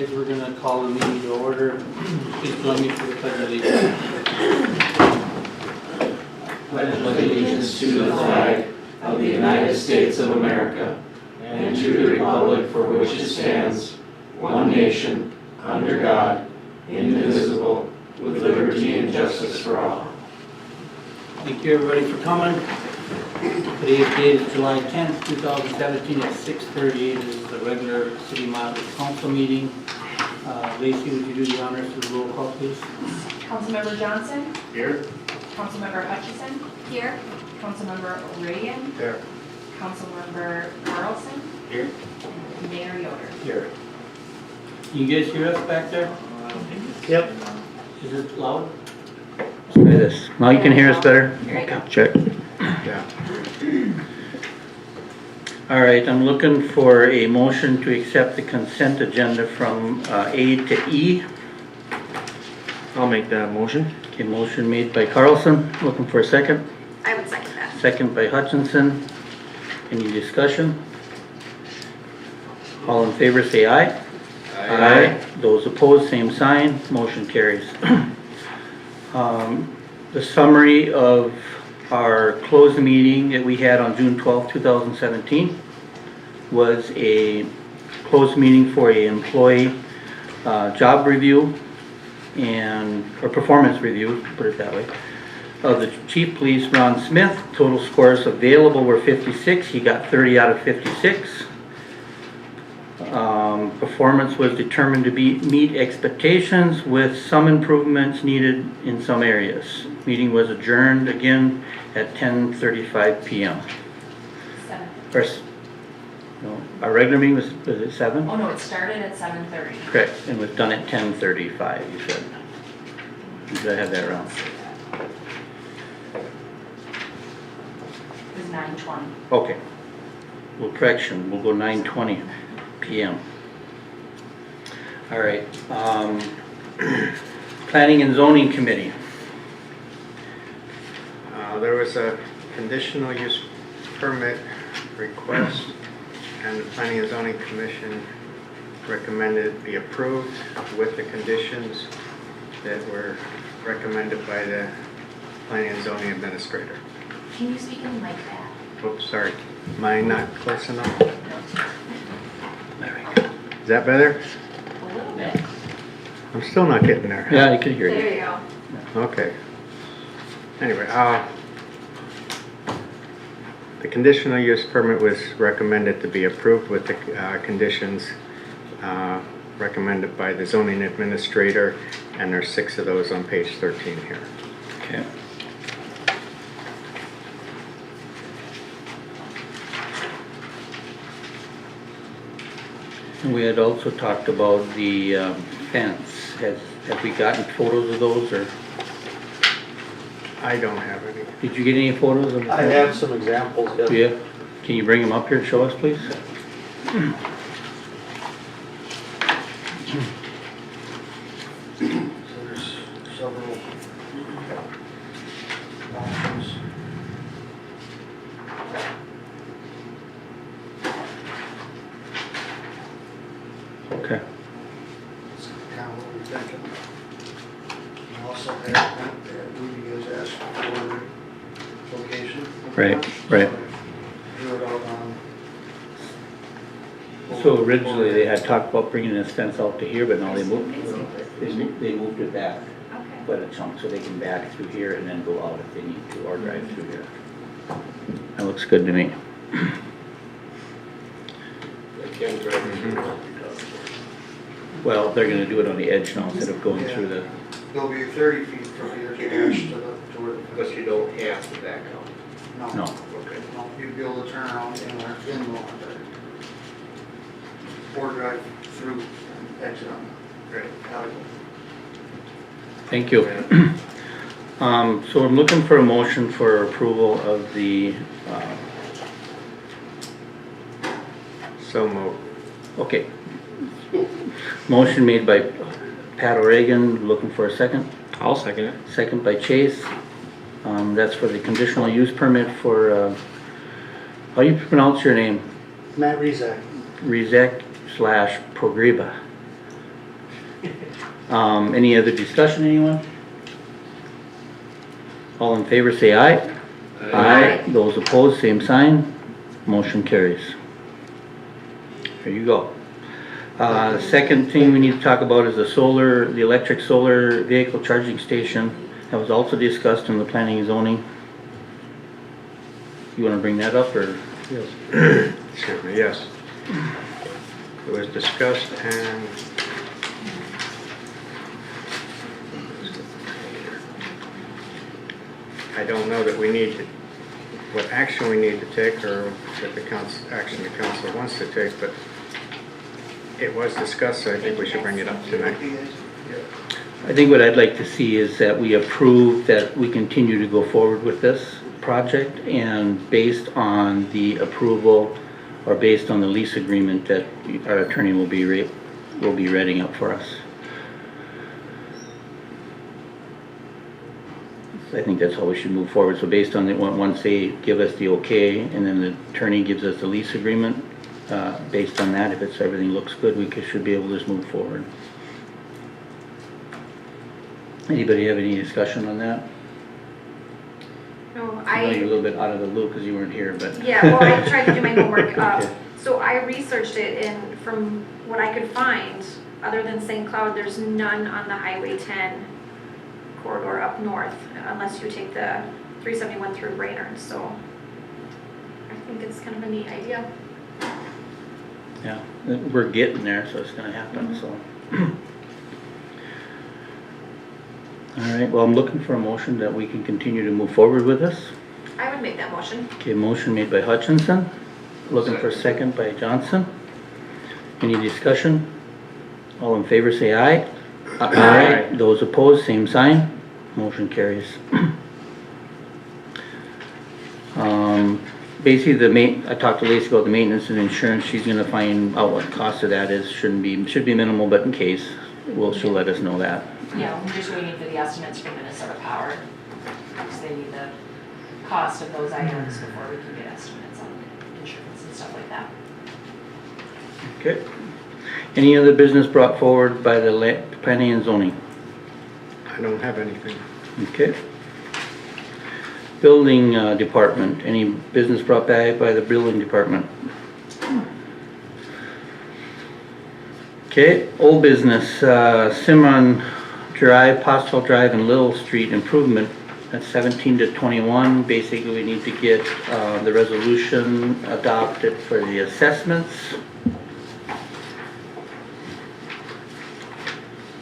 guys, we're going to call the meeting to order. Please join me for the pledge of allegiance. Pledge allegiance to the flag of the United States of America and to the republic for which it stands, one nation, under God, indivisible, with liberty and justice for all. Thank you, everybody, for coming. Today's date is July 10th, 2017 at 6:38. This is the regular City Model Council meeting. Lacey, would you do the honors of the roll call, please? Councilmember Johnson? Here. Councilmember Hutchison? Here. Councilmember O'Regan? Here. Councilmember Carlson? Here. And Mayor Yoder. Here. Can you guys hear us back there? Yep. Is it loud? Let's try this. Now you can hear us better? There you go. Check. Yeah. All right, I'm looking for a motion to accept the consent agenda from A to E. I'll make that motion. Okay, motion made by Carlson, looking for a second. I would second that. Second by Hutchinson. Any discussion? All in favor say aye. Aye. Those opposed, same sign. Motion carries. The summary of our closed meeting that we had on June 12, 2017 was a closed meeting for a employee job review or performance review, put it that way, of the Chief Police Ron Smith. Total scores available were 56. He got 30 out of 56. Performance was determined to meet expectations with some improvements needed in some areas. Meeting was adjourned again at 10:35 p.m. 7. First, no, our regular meeting was it 7? Oh no, it started at 7:30. Correct, and was done at 10:35, you said. Did I have that wrong? It was 9:20. Okay. Well, correction, we'll go 9:20 p.m. All right. Planning and Zoning Committee. There was a conditional use permit request, and the Planning and Zoning Commission recommended it be approved with the conditions that were recommended by the Planning and Zoning Administrator. Can you speak in like that? Oops, sorry. Mine not close enough? No. There we go. Is that better? A little bit. I'm still not getting there. Yeah, I could hear you. There you go. Okay. Anyway, the conditional use permit was recommended to be approved with the conditions recommended by the zoning administrator, and there's 6 of those on page 13 here. Okay. We had also talked about the fence. Have we gotten photos of those, or I don't have any. did you get any photos of? I have some examples, yes. Yeah. Can you bring them up here and show us, please? So there's several options. Okay. That's kind of what we're thinking. We also have, we guys asked for location. Right, right. Drew it out on. So originally they had talked about bringing this fence out to here, but now they moved it back Okay. quite a chunk so they can back through here and then go out if they need to, or drive through here. That looks good to me. Well, they're gonna do it on the edge now instead of going through the, It'll be 30 feet from here to Ash to where. Because you don't have to back out. no. Okay. No, you'd be able to turn around anywhere in the lawn there. Or drive through and exit on the alley. Thank you. So I'm looking for a motion for approval of the, So moved. okay. Motion made by Pat O'Regan, looking for a second. I'll second it. Second by Chase. That's for the conditional use permit for, how do you pronounce your name? Matt Rezak. Rezek / Progreba. Any other discussion, anyone? All in favor, say aye. Aye. Those opposed, same sign. Motion carries. There you go. Second thing we need to talk about is the electric solar vehicle charging station. That was also discussed in the planning and zoning. You wanna bring that up, or? Yes. Excuse me, yes. It was discussed and I don't know that we need to, what action we need to take or what the council, action the council wants to take, but it was discussed, so I think we should bring it up tonight. I think what I'd like to see is that we approve that we continue to go forward with this project, and based on the approval or based on the lease agreement that our attorney will be reading up for us. I think that's how we should move forward. So based on the, once they give us the okay, and then the attorney gives us the lease agreement, based on that, if everything looks good, we should be able to just move forward. Anybody have any discussion on that? No, I know you're a little bit out of the loop because you weren't here, but. yeah, well, I tried to do my homework. Okay. So I researched it, and from what I could find, other than St. Cloud, there's none on the Highway 10 corridor up north, unless you take the 371 through Brainerd, so I think it's kind of a neat idea. Yeah, we're getting there, so it's gonna happen, so. All right, well, I'm looking for a motion that we can continue to move forward with this. I would make that motion. Okay, motion made by Hutchinson, looking for a second by Johnson. Any discussion? All in favor say aye. Aye. Those opposed, same sign. Motion carries. Basically, I talked to Lacey about the maintenance and insurance. She's gonna find out what the cost of that is. Should be minimal, but in case, she'll let us know that. Yeah, we're just waiting for the estimates from Minnesota Power, because they need the cost of those items before we can get estimates on insurance and stuff like that. Okay. Any other business brought forward by the planning and zoning? I don't have anything. Okay. Building department, any business brought back by the building department? Okay, old business, Simon Drive, Postel Drive and Little Street improvement at 17 to 21. Basically, we need to get the resolution adopted for the assessments.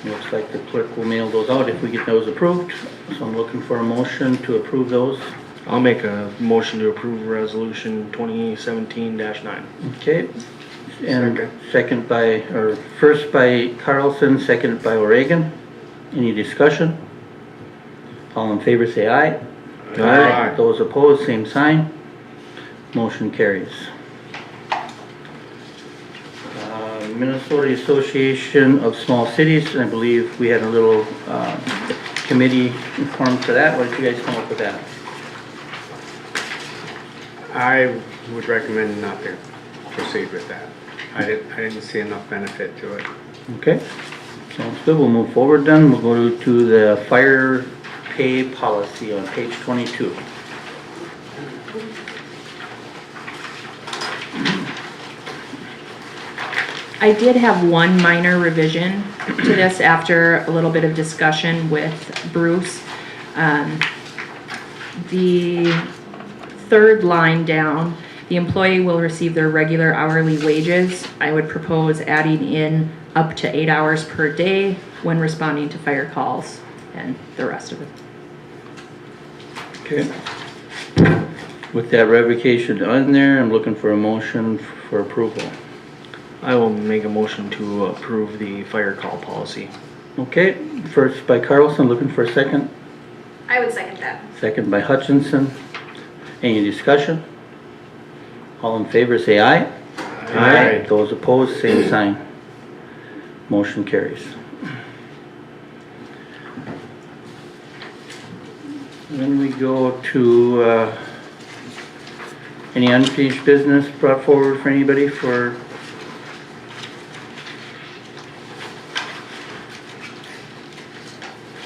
Looks like the clerk will mail those out if we get those approved. So I'm looking for a motion to approve those. I'll make a motion to approve resolution 2017-9. Okay. And second by, or first by Carlson, second by O'Regan. Any discussion? All in favor say aye. Aye. Those opposed, same sign. Motion carries. Minnesota Association of Small Cities, I believe we had a little committee formed for that. What did you guys come up with that? I would recommend not to proceed with that. I didn't see enough benefit to it. Okay, sounds good. We'll move forward then. We'll go to the fire pay policy on page 22. I did have one minor revision to this after a little bit of discussion with Bruce. The third line down, the employee will receive their regular hourly wages. I would propose adding in up to 8 hours per day when responding to fire calls and the rest of it. Okay. With that revocation on there, I'm looking for a motion for approval. I will make a motion to approve the fire call policy. Okay, first by Carlson, looking for a second. I would second that. Second by Hutchinson. Any discussion? All in favor say aye. Aye. Those opposed, same sign. Motion carries. Then we go to any unfinished business brought forward for anybody for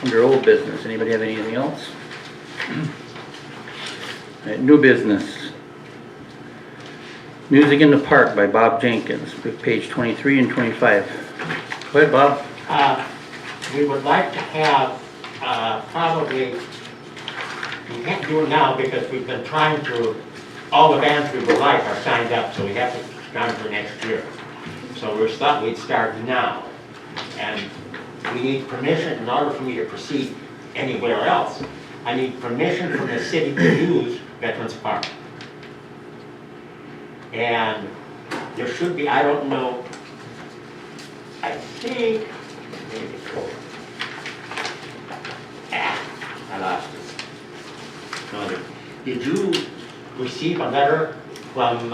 Under old business, anybody have anything else? All right, new business. Music in the Park by Bob Jenkins, page 23 and 25. Go ahead, Bob. We would like to have, probably, we can't do it now because we've been trying to, all the bands we would like are signed up, so we have to start for next year. So we thought we'd start now. And we need permission in order for me to proceed anywhere else. I need permission from the city to use Veterans Park. And there should be, I don't know, I think, I lost it. No, did you receive a letter from,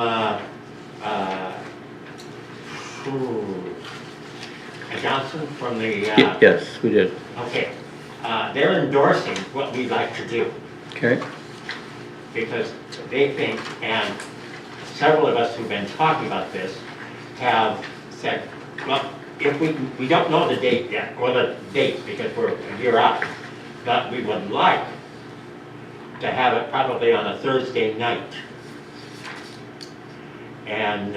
Johnson from the, Yes, we did. okay. They're endorsing what we'd like to do Okay. because they think, and several of us who've been talking about this have said, well, if we don't know the date yet, or the dates because we're a year out, but we would like to have it probably on a Thursday night. And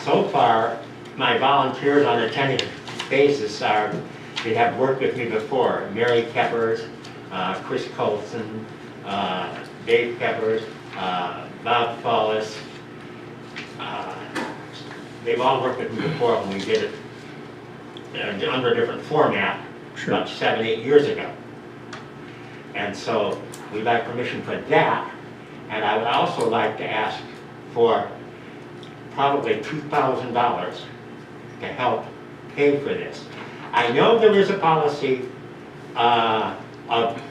so far, my volunteers on a tentative basis are, they have worked with me before. Mary Keppers, Chris Colson, Dave Keppers, Bob Follis. They've all worked with me before when we did it under a different format Sure. about 7, 8 years ago. And so we'd like permission for that. And I would also like to ask for probably $2,000 to help pay for this. I know there is a policy of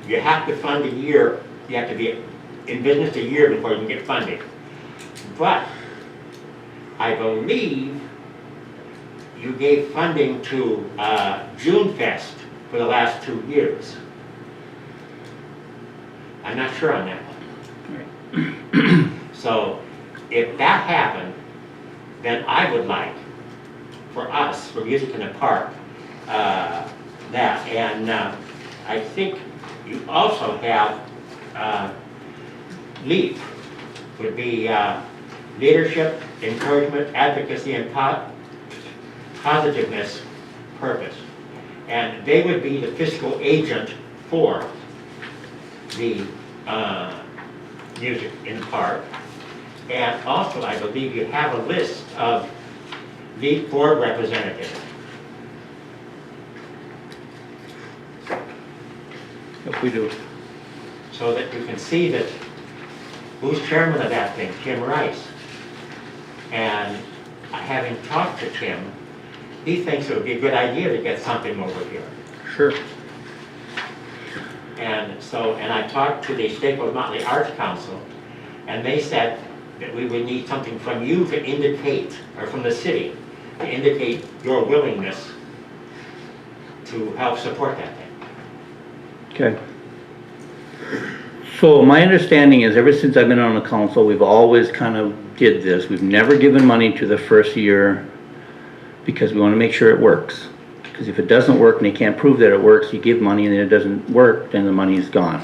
you have to fund a year, you have to be in business a year before you can get funding. But I believe you gave funding to June Fest for the last 2 years. I'm not sure on that one. So if that happened, then I would like for us, for Music in the Park, that. And I think you also have LEAP, would be leadership, encouragement, advocacy, and positiveness purpose. And they would be the fiscal agent for the Music in the Park. And also, I believe you have a list of LEAP board representatives. If we do. So that you can see that who's chairman of that thing, Tim Rice. And having talked to Tim, he thinks it would be a good idea to get something over here. Sure. And so, and I talked to the Staples Motley Arts Council, and they said that we would need something from you to indicate, or from the city, to indicate your willingness to help support that thing. Okay. So my understanding is ever since I've been on the council, we've always kind of did this. We've never given money to the first year because we want to make sure it works. Because if it doesn't work and they can't prove that it works, you give money and then it doesn't work, then the money is gone.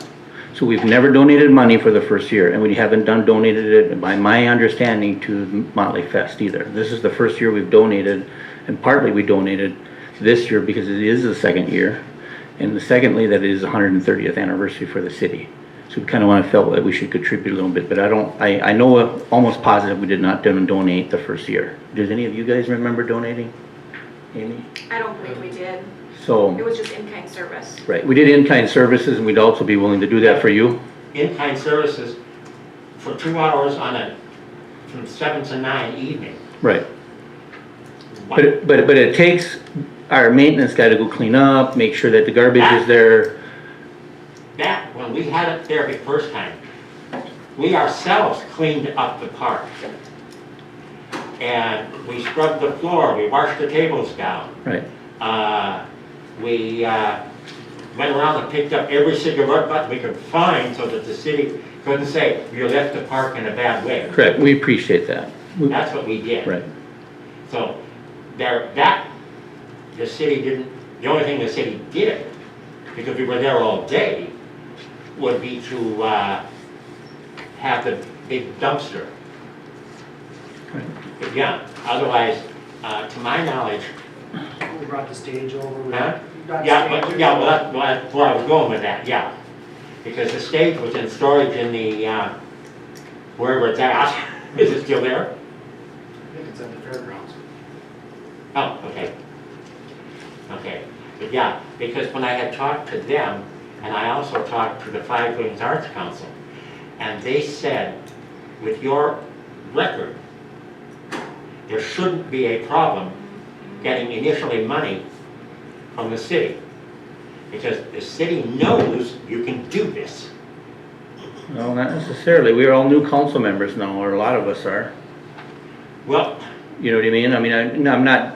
So we've never donated money for the first year, and we haven't donated it, by my understanding, to Motley Fest either. This is the first year we've donated, and partly we donated this year because it is the second year, and secondly, that it is the 130th anniversary for the city. So we kind of want to felt that we should contribute a little bit, but I know almost positive we did not donate the first year. Does any of you guys remember donating? Amy? I don't believe we did. So, It was just in-kind service. right, we did in-kind services, and we'd also be willing to do that for you. In-kind services for 2 hours on from 7 to 9 evening. Right. But it takes our maintenance guy to go clean up, make sure that the garbage is there. That, when we had it there the first time, we ourselves cleaned up the park. And we scrubbed the floor, we washed the tables down. Right. We went around and picked up every cigarette butt we could find so that the city couldn't say, you left the park in a bad way. Correct, we appreciate that. That's what we did. Right. So the city didn't, the only thing the city did because we were there all day, would be to have the big dumpster. But yeah, otherwise, to my knowledge, We brought the stage over. huh? We brought the Yeah, stage but, over. yeah, well, that's where I was going with that, yeah. Because the stage was in storage in the, wherever it's at. Is it still there? I think it's at the fairgrounds. Oh, okay. Okay, but yeah, because when I had talked to them, and I also talked to the Five Wings Arts Council, and they said, with your record, there shouldn't be a problem getting initially money from the city. Because the city knows you can do this. No, not necessarily. We're all new council members now, or a lot of us are. Well, You know what I mean? I mean, I'm not,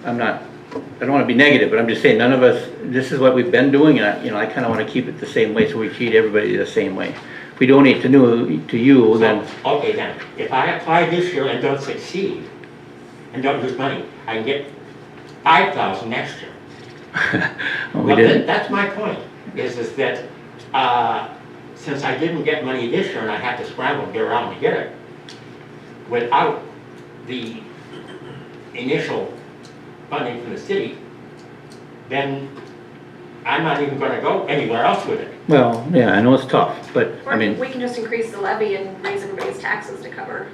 I don't wanna be negative, but I'm just saying, none of us, this is what we've been doing, and I kinda wanna keep it the same way, so we treat everybody the same way. If we donate to you, then, okay then, if I apply this year and don't succeed, and don't lose money, I can get 5,000 next year. well, we Well, didn't. that's my point, is that, since I didn't get money this year and I had to scramble to get around to get it, without the initial funding from the city, then I'm not even gonna go anywhere else with it. Well, yeah, I know it's tough, but, I Or mean, we can just increase the levy and raise everybody's taxes to cover.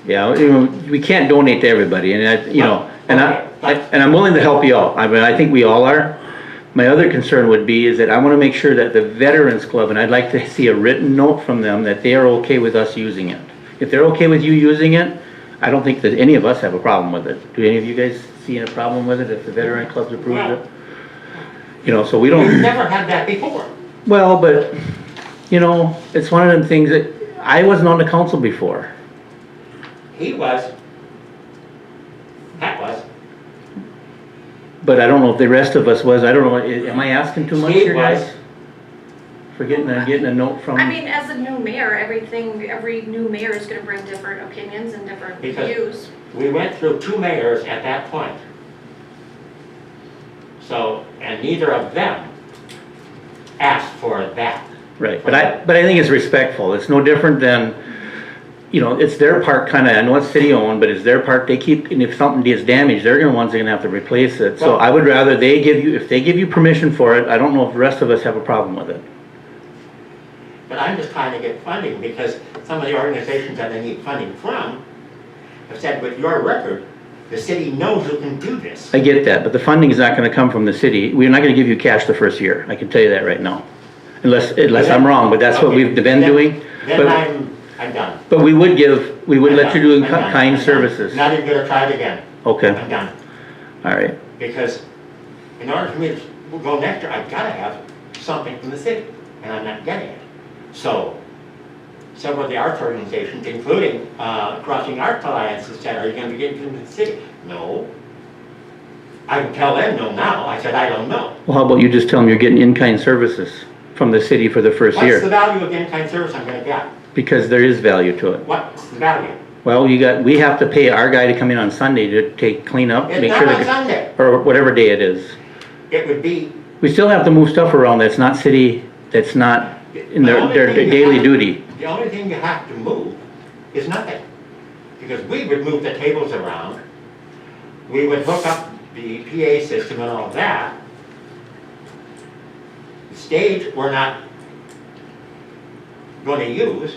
yeah, you know, we can't donate to everybody, and you know, and and I'm willing to help you out. I mean, I think we all are. My other concern would be is that I wanna make sure that the Veterans Club, and I'd like to see a written note from them that they are okay with us using it. If they're okay with you using it, I don't think that any of us have a problem with it. Do any of you guys see a problem with it if the Veteran Club's approved it? You know, so we We've don't, never had that before. well, but, you know, it's one of them things that, I wasn't on the council before. He was, Pat was, But I don't know if the rest of us was, I don't know, am I asking too much Steve here, guys? was. For getting a note from? I mean, as a new mayor, every new mayor is gonna bring different opinions and different Because- views. we went through 2 mayors at that point. So, and neither of them asked for that. Right, but I think it's respectful, it's no different than, you know, it's their park kinda, I know it's city owned, but it's their park, they keep, and if something gets damaged, they're the ones that are gonna have to replace it. So Well- I would rather they give you, if they give you permission for it, I don't know if the rest of us have a problem with it. But I'm just trying to get funding because some of the organizations that I need funding from have said, with your record, the city knows you can do this. I get that, but the funding is not gonna come from the city, we're not gonna give you cash the first year, I can tell you that right now. Unless I'm wrong, but that's what we've been Then- doing. Then But- I'm done. But we would let you do I'm done. kind I'm done. services. Not even gonna try it again. Okay, I'm done. all right. Because in order for me to go next year, I've gotta have something from the city, and I'm not getting it. So, several of the arts organizations, including Crossing Arts Alliance, said, are you gonna be getting from the city? No. I can tell them no now, I said, I don't know. Well, how about you just tell them you're getting in-kind services from the city for the first What's the year? value of the in-kind service I'm gonna get? Because there is value to it. What's the value? Well, we have to pay our guy to come in on Sunday to clean up, It's make not sure on that, Sunday. or whatever day it is. It would be, We still have to move stuff around that's not city, that's not in their daily duty. the only thing you have to move is nothing. Because we would move the tables around, we would hook up the PA system and all that. The stage, we're not gonna use.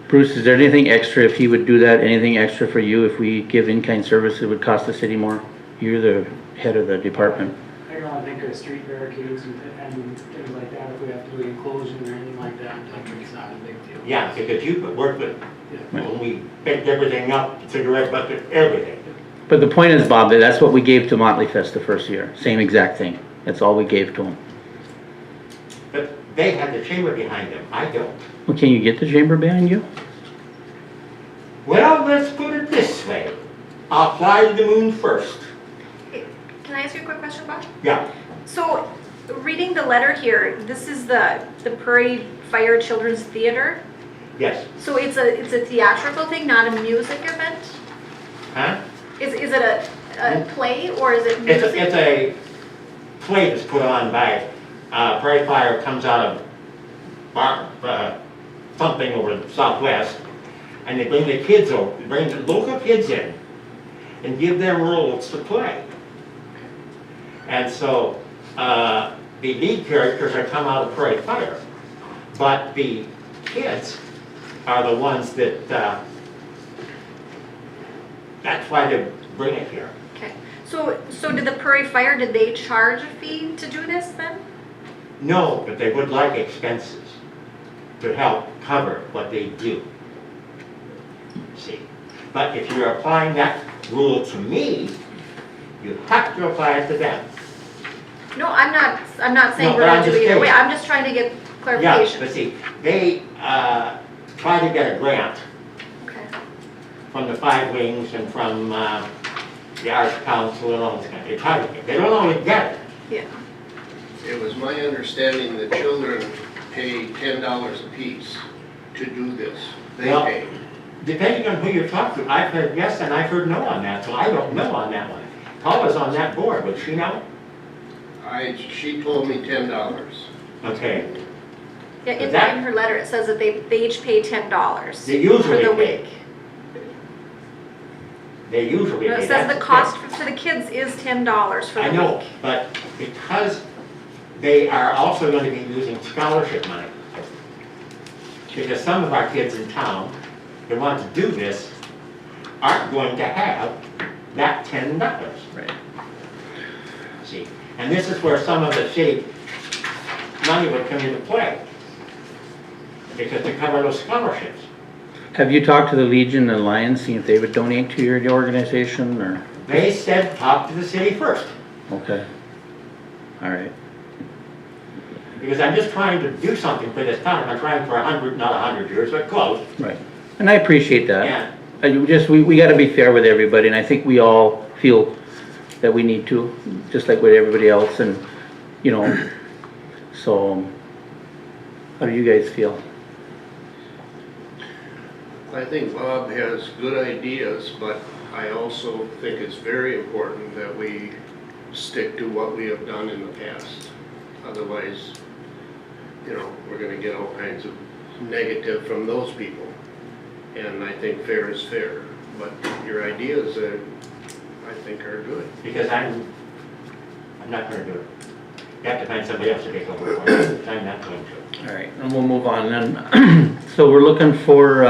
Bruce, is there anything extra if he would do that, anything extra for you if we give in-kind service, it would cost the city more? You're the head of the department. I can only think of street barricades and things like that, if we have to do enclosing or anything like that, it's not a big deal. Yeah, because you could work with, Yeah. when we picked everything up, cigarette bucket, everything. But the point is, Bob, that that's what we gave to Motley Fest the first year, same exact thing. That's all we gave to them. But they had the chamber behind them, I don't. Well, can you get the chamber behind you? Well, let's put it this way. I'll fly to the moon first. Can I ask you a quick question, Bob? Yeah, So, reading the letter here, this is the Prairie Fire Children's Theater. yes. So it's a theatrical thing, not a music event? Huh? Is it a play or is it It's music? a display that's put on by Prairie Fire comes out of something over the southwest, and they bring the kids over, bring the local kids in and give them roles to play. And so the lead characters are come out of Prairie Fire, but the kids are the ones that, that's why they bring it here. Okay, so did the Prairie Fire, did they charge a fee to do this then? No, but they would like expenses to help cover what they do. See, but if you're applying that rule to me, you have to apply it to them. No, I'm not saying No, we're but gonna I'm do just it either way, saying. I'm just trying to get Yeah, clarification. but see, they try to get a grant Okay. from the Five Wings and from the Arts Council and all this kind of, they try to get, they don't always get it. Yeah, It was my understanding that children pay $10 apiece to do this. They Well- pay. Depending on who you talk to, I've heard yes and I've heard no on that, so I don't know on that one. Paula's on that board, would she know? She told me $10. Okay, yeah, in That- her letter, it says that they each pay $10 they for usually the pay, week. they usually No, pay. it says That's the the cost thing. for the kids is $10 for the I week. know, but because they are also going to be using scholarship money. Because some of our kids in town that want to do this aren't going to have that $10. Right. See, and this is where some of the city money would come into play. Because to cover those scholarships. Have you talked to the Legion and Lions, seeing if they would donate to your organization, or? They said, talk to the city first. Okay. All right. Because I'm just trying to do something for this town. I'm trying for 100, not 100 years, but close. Right. And I appreciate that. And We gotta be fair with everybody, and I think we all feel that we need to, just like with everybody else, and, you know, so, how do you guys feel? I think Bob has good ideas, but I also think it's very important that we stick to what we have done in the past. Otherwise, you know, we're gonna get all kinds of negative from those people. And I think fair is fair, but your ideas, I think are good. because I'm not gonna do it. You have to find somebody else to take over for it. I'm not going to. All right, and we'll move on then. So we're looking for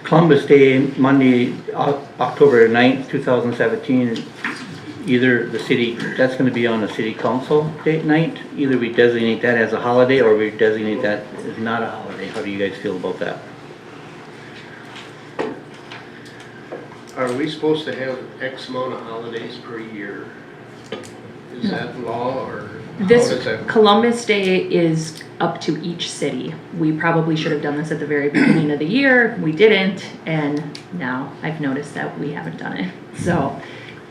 Columbus Day, Monday, October 9th, 2017. Either the city, that's gonna be on a city council date night. Either we designate that as a holiday or we designate that as not a holiday. How do you guys feel about that? Are we supposed to have X amount of holidays per year? Is that law or how This does that? Columbus Day is up to each city. We probably should have done this at the very beginning of the year. We didn't, and now I've noticed that we haven't done it. So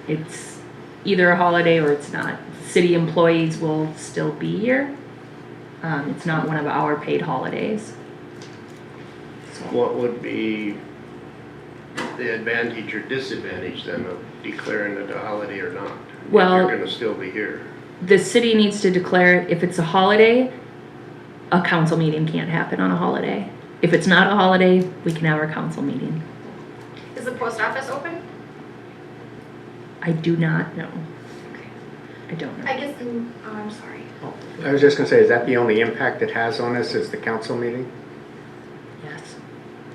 it's either a holiday or it's not. City employees will still be here. It's not one of our paid holidays. So What would be the advantage or disadvantage then of declaring it a holiday or not? Well- If you're gonna still be here. the city needs to declare it. If it's a holiday, a council meeting can't happen on a holiday. If it's not a holiday, we can have our council meeting. Is the post office open? I do not know. I don't know. I guess, oh, I'm sorry. I was just gonna say, is that the only impact it has on us, is the council meeting? Yes.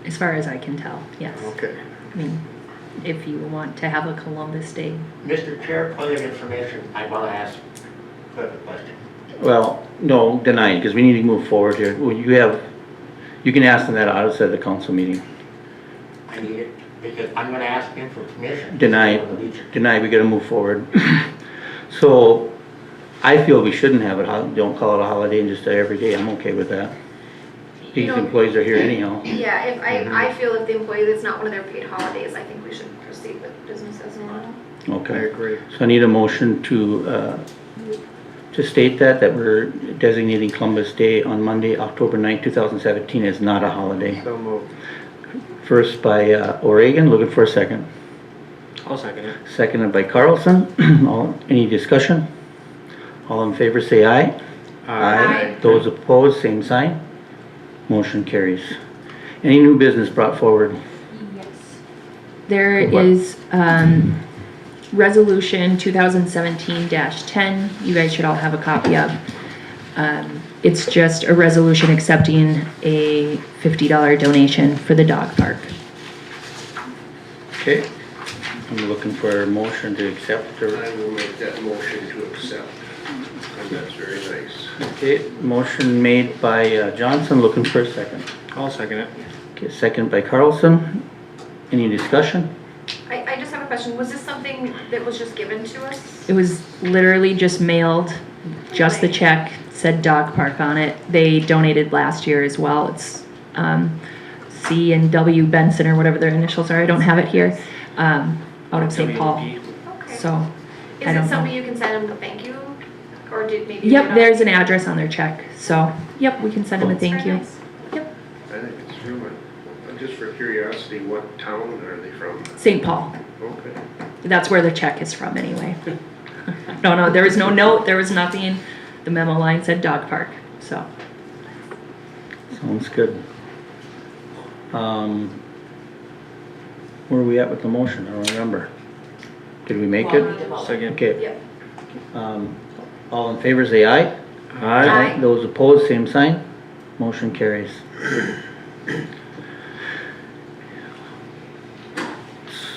As far as I can tell, yes. Okay. I mean, if you want to have a Columbus Day, Mr. Chair, point of information, I want to ask Cliff a question. Well, no, denied, because we need to move forward here. Well, you can ask them that outside the council meeting. I need it because I'm going to ask him for permission. Denied, denied, we gotta move forward. So, I feel we shouldn't have it, don't call it a holiday and just say every day, I'm okay with that. These know- employees are here anyhow. Yeah, if I feel if the employee, that's not one of their paid holidays, I think we should proceed with business as normal. I Okay, agree. so I need a motion to state that we're designating Columbus Day on Monday, October 9th, 2017 as not a holiday. So moved. First by O'Regan, looking for a second. I'll second it. Seconded by Carlson. Any discussion? All in favor say aye. Aye. Those opposed, same sign. Motion carries. Any new business brought forward? Yes. There What? is, resolution 2017-10, you guys should all have a copy of. It's just a resolution accepting a $50 donation for the dog park. Okay. I'm looking for a motion to accept or, I will make that motion to accept, and that's very nice. okay, motion made by Johnson, looking for a second. I'll second it. Okay, second by Carlson. Any discussion? I just have a question. Was this something that was just given to us? It was literally just mailed, just the check, said dog park on it. They donated last year as well. It's C and W Benson or whatever their initials are. I don't have it here. Out of St. Paul. Okay. So, Is I don't it know. something you can send them a thank you? Or did maybe? Yep, there's an address on their check. So, yep, we can send them a thank you. I think it's real, just for curiosity, what town are they from? St. Paul. Okay. That's where the check is from anyway. No, there was no note, there was nothing. The memo line said dog park, so. Sounds good. Where are we at with the motion? I don't remember. Did we make Well, we it? need to vote. Second. Okay. Yep. All in favor say aye. Aye. Those opposed, same sign. Motion carries.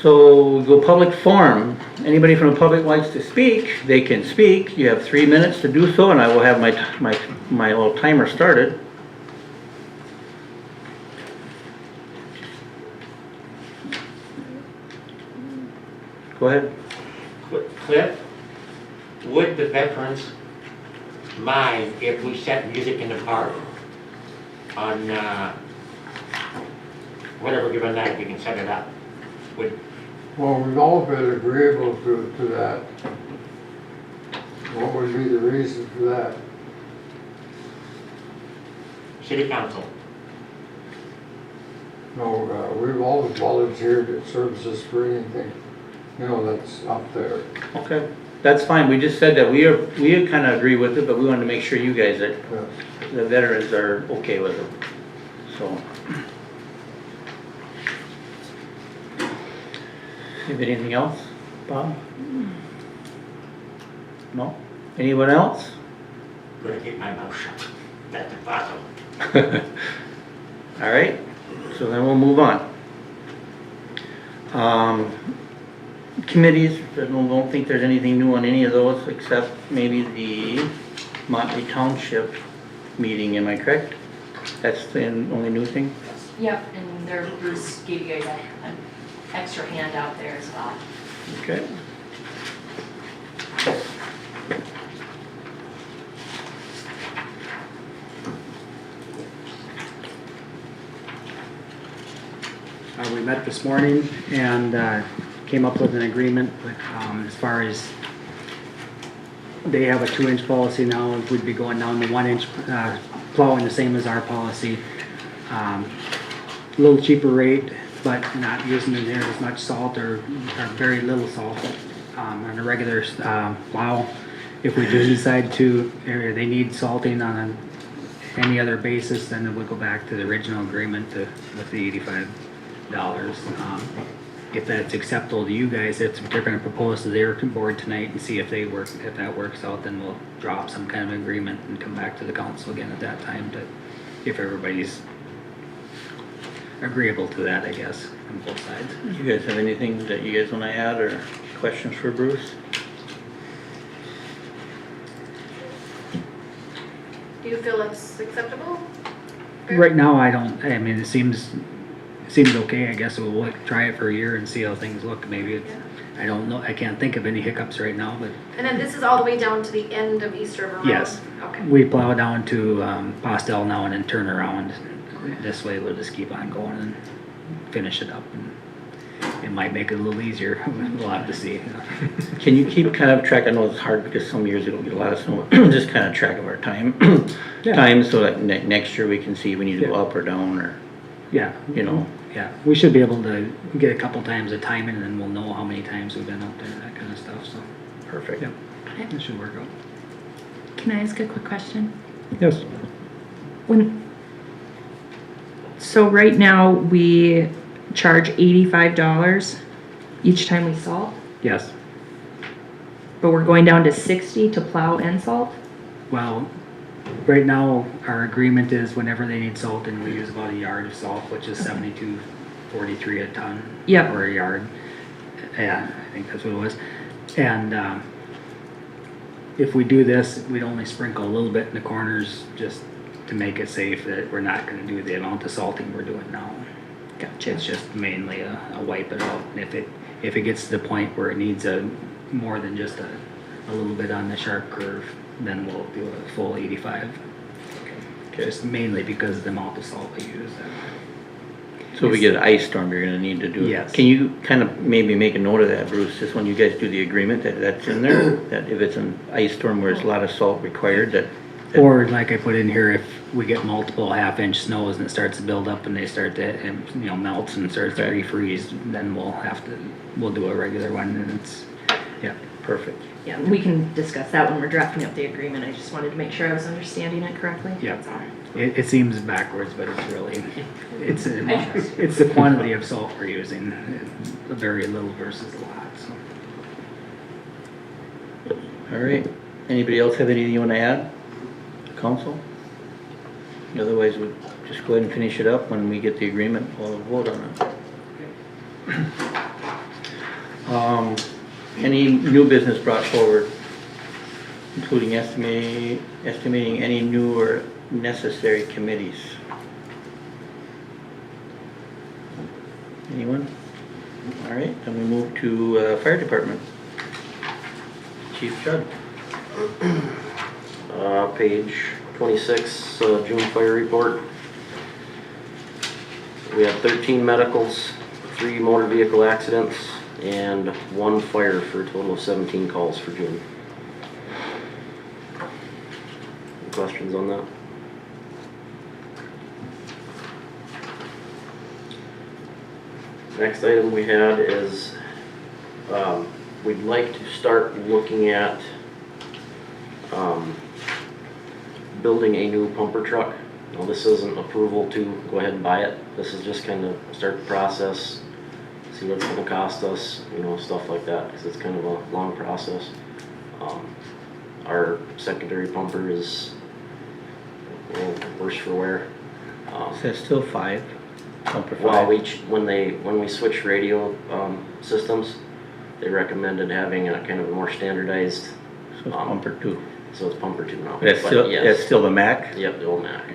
So we go public forum. Anybody from the public likes to speak, they can speak. You have 3 minutes to do so, and I will have my little timer started. Go ahead. Cliff, would the veterans mind if we set music in the park on, whatever given night we can set it up? Well, we've all been agreeable to that. What would be the reason for that? City council? No, we've always volunteered at services for anything, that's up there. Okay, that's fine. We just said that we kind of agree with it, but we wanted to make sure you guys, Yeah. the veterans are okay with it. So. Have anything else, Bob? No? Anyone else? I'm gonna keep my mouth shut. That's impossible. All right, so then we'll move on. Committees, I don't think there's anything new on any of those except maybe the Motley Township meeting, am I correct? That's the only new thing? Yep, and there, Bruce gave you guys an extra handout there as well. Okay. We met this morning and came up with an agreement as far as they have a 2-inch policy now, we'd be going down to 1-inch, plowing the same as our policy. A little cheaper rate, but not using in there as much salt or very little salt on a regular plow. If we do decide to, or they need salting on any other basis, then we'll go back to the original agreement with the $85. If that's acceptable to you guys, they're gonna propose to their board tonight and see if that works out, then we'll drop some kind of agreement and come back to the council again at that time if everybody's agreeable to that, I guess, on both sides. You guys have anything that you guys want to add or questions for Bruce? Do you feel it's acceptable? Right now, I mean, it seems okay, I guess we'll try it for a year and see how things look, maybe I don't know, I can't think of any hiccups right now, but And then this is all the way down to the end of East River Road? yes. Okay. We plow down to Postel now and then turn around. This way we'll just keep on going and finish it up. And it might make it a little easier. We'll have to see. Can you keep kind of track, I know it's hard because some years we don't get a lot of snow, just kind of track of our time, so that next year we can see if we need to go up or down or, Yeah. Yeah, we should be able to get a couple times of timing and then we'll know how many times we've been up there, that kind of stuff, so. Perfect. Yep, it should work out. Can I ask a quick question? Yes. So right now, we charge $85 each time we salt, Yes. but we're going down to 60 to plow and salt? Well, right now, our agreement is whenever they need salt, and we use about a yard of salt, which is 72.43 a ton. Yep. Or a yard. Yeah, I think that's what it was. And, if we do this, we'd only sprinkle a little bit in the corners just to make it safe that we're not gonna do the amount of salting we're doing now. Gotcha. It's just mainly a wipe it out. And if it gets to the point where it needs more than just a little bit on the sharp curve, then we'll do a full 85. Just mainly because of the amount of salt we use. So if we get an ice storm, you're gonna need to do it. Yes. Can you kind of maybe make a note of that, Bruce, just when you guys do the agreement, that's in there? That if it's an ice storm where there's a lot of salt required, that, Or like I put in here, if we get multiple half-inch snows and it starts to build up and they start to, melts and starts to Right. refreeze, then we'll do a regular one and it's, yeah. perfect. Yeah, we can discuss that when we're drafting up the agreement. I just wanted to make sure I was understanding it correctly. Yeah. That's all. It seems backwards, but it's really, it's trust it's the quantity of salt we're using, very little versus a lot, so. All right. Anybody else have anything you want to add? Council? Otherwise, we'll just go ahead and finish it up. When we get the agreement, we'll vote on it. Any new business brought forward, including estimating any new or necessary committees? Anyone? All right, then we move to fire department. Chief Judd. Page 26, June fire report. We had 13 medicals, 3 motor vehicle accidents, and 1 fire for a total of 17 calls for June. Any questions on that? Next item we had is we'd like to start looking at building a new pumper truck. Now this isn't approval to go ahead and buy it. This is just kind of start the process, see what it's going to cost us, stuff like that, because it's kind of a long process. Our secondary pumper is a little worse for wear. Is that still 5? Pumper 5? Well, when we switched radio systems, they recommended having a kind of a more standardized. So it's pumper 2. So it's pumper 2 now. That's But still, yes. that's still the Mac? Yep, the old Mac.